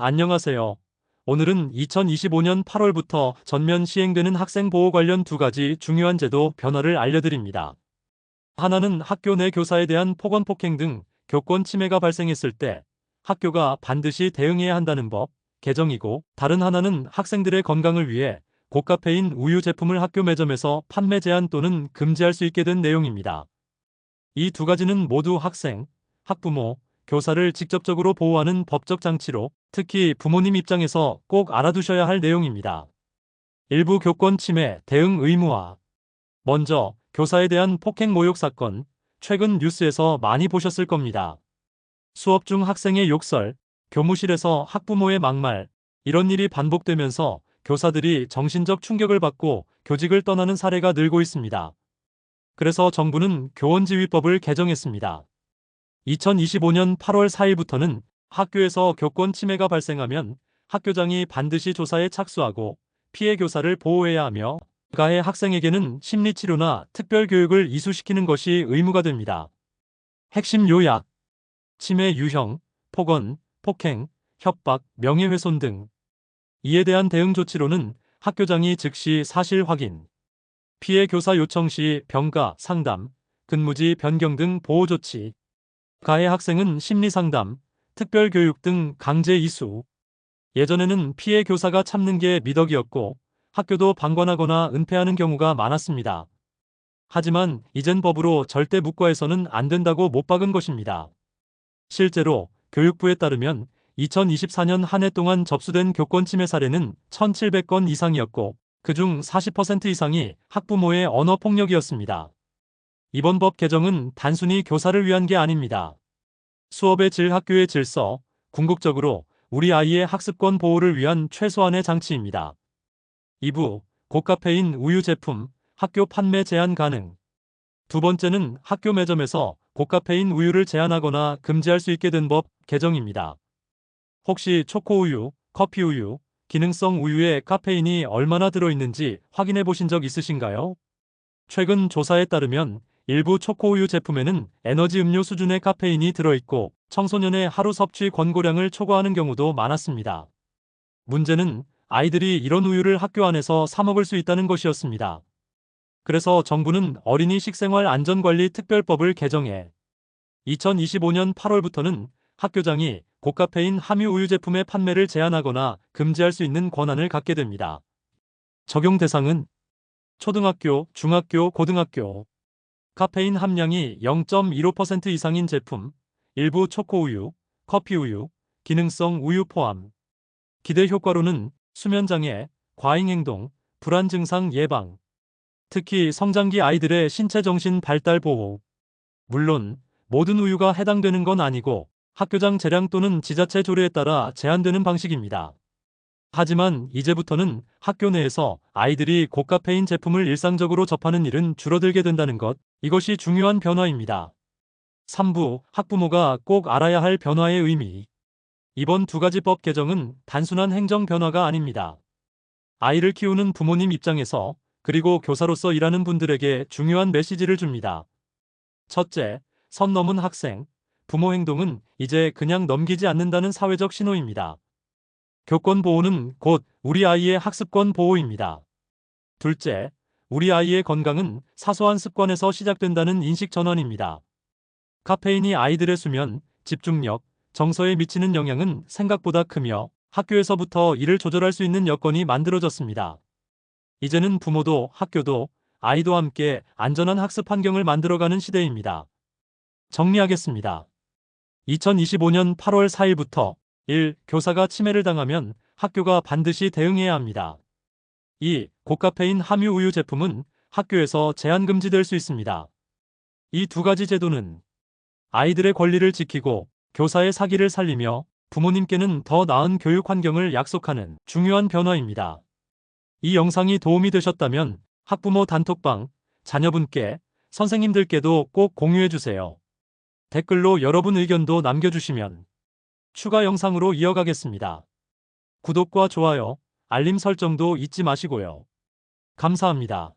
안녕하세요. 오늘은 2025년 8월부터 전면 시행되는 학생보호 관련 두 가지 중요한 제도 변화를 알려드립니다. 하나는 학교 내 교사에 대한 폭언폭행 등 교권 침해가 발생했을 때 학교가 반드시 대응해야 한다는 법 개정이고, 다른 하나는 학생들의 건강을 위해 고카페인 우유 제품을 학교 매점에서 판매 제한 또는 금지할 수 있게 된 내용입니다. 이 두 가지는 모두 학생, 학부모, 교사를 직접적으로 보호하는 법적 장치로, 특히 부모님 입장에서 꼭 알아두셔야 할 내용입니다. 일부 교권 침해 대응 의무화. 먼저 교사에 대한 폭행 모욕 사건, 최근 뉴스에서 많이 보셨을 겁니다. 수업 중 학생의 욕설, 교무실에서 학부모의 막말, 이런 일이 반복되면서 교사들이 정신적 충격을 받고 교직을 떠나는 사례가 늘고 있습니다. 그래서 정부는 교원지휘법을 개정했습니다. 2025년 8월 4일부터는 학교에서 교권 침해가 발생하면 학교장이 반드시 조사에 착수하고 피해 교사를 보호해야 하며, 가해 학생에게는 심리치료나 특별교육을 이수시키는 것이 의무가 됩니다. 핵심 요약: 침해 유형, 폭언, 폭행, 협박, 명예훼손 등. 이에 대한 대응 조치로는 학교장이 즉시 사실 확인, 피해 교사 요청 시 병가, 상담, 근무지 변경 등 보호 조치, 가해 학생은 심리상담, 특별교육 등 강제 이수. 예전에는 피해 교사가 참는 게 미덕이었고 학교도 방관하거나 은폐하는 경우가 많았습니다. 하지만 이젠 법으로 절대 묵과해서는 안 된다고 못 박은 것입니다. 실제로 교육부에 따르면 2024년 한 해 동안 접수된 교권 침해 사례는 1,700건 이상이었고, 그중 40% 이상이 학부모의 언어폭력이었습니다. 이번 법 개정은 단순히 교사를 위한 게 아닙니다. 수업의 질, 학교의 질서, 궁극적으로 우리 아이의 학습권 보호를 위한 최소한의 장치입니다. 2부, 고카페인 우유 제품, 학교 판매 제한 가능. 두 번째는 학교 매점에서 고카페인 우유를 제한하거나 금지할 수 있게 된 법 개정입니다. 혹시 초코우유, 커피우유, 기능성 우유에 카페인이 얼마나 들어있는지 확인해 보신 적 있으신가요? 최근 조사에 따르면 일부 초코우유 제품에는 에너지 음료 수준의 카페인이 들어있고 청소년의 하루 섭취 권고량을 초과하는 경우도 많았습니다. 문제는 아이들이 이런 우유를 학교 안에서 사 먹을 수 있다는 것이었습니다. 그래서 정부는 어린이 식생활 안전관리 특별법을 개정해 2025년 8월부터는 학교장이 고카페인 함유 우유 제품의 판매를 제한하거나 금지할 수 있는 권한을 갖게 됩니다. 적용 대상은 초등학교, 중학교, 고등학교. 카페인 함량이 0.15% 이상인 제품, 일부 초코우유, 커피우유, 기능성 우유 포함. 기대 효과로는 수면장애, 과잉행동, 불안 증상 예방, 특히 성장기 아이들의 신체정신 발달 보호. 물론 모든 우유가 해당되는 건 아니고 학교장 재량 또는 지자체 조례에 따라 제한되는 방식입니다. 하지만 이제부터는 학교 내에서 아이들이 고카페인 제품을 일상적으로 접하는 일은 줄어들게 된다는 것, 이것이 중요한 변화입니다. 3부, 학부모가 꼭 알아야 할 변화의 의미. 이번 두 가지 법 개정은 단순한 행정 변화가 아닙니다. 아이를 키우는 부모님 입장에서, 그리고 교사로서 일하는 분들에게 중요한 메시지를 줍니다. 첫째, 선 넘은 학생, 부모 행동은 이제 그냥 넘기지 않는다는 사회적 신호입니다. 교권 보호는 곧 우리 아이의 학습권 보호입니다. 둘째, 우리 아이의 건강은 사소한 습관에서 시작된다는 인식 전환입니다. 카페인이 아이들의 수면, 집중력, 정서에 미치는 영향은 생각보다 크며 학교에서부터 이를 조절할 수 있는 여건이 만들어졌습니다. 이제는 부모도 학교도 아이도 함께 안전한 학습 환경을 만들어가는 시대입니다. 정리하겠습니다. 2025년 8월 4일부터 1. 교사가 침해를 당하면 학교가 반드시 대응해야 합니다. 2. 고카페인 함유 우유 제품은 학교에서 제한 금지될 수 있습니다. 이 두 가지 제도는 아이들의 권리를 지키고 교사의 사기를 살리며 부모님께는 더 나은 교육 환경을 약속하는 중요한 변화입니다. 이 영상이 도움이 되셨다면 학부모 단톡방, 자녀분께, 선생님들께도 꼭 공유해주세요. 댓글로 여러분 의견도 남겨주시면 추가 영상으로 이어가겠습니다. 구독과 좋아요, 알림 설정도 잊지 마시고요. 감사합니다.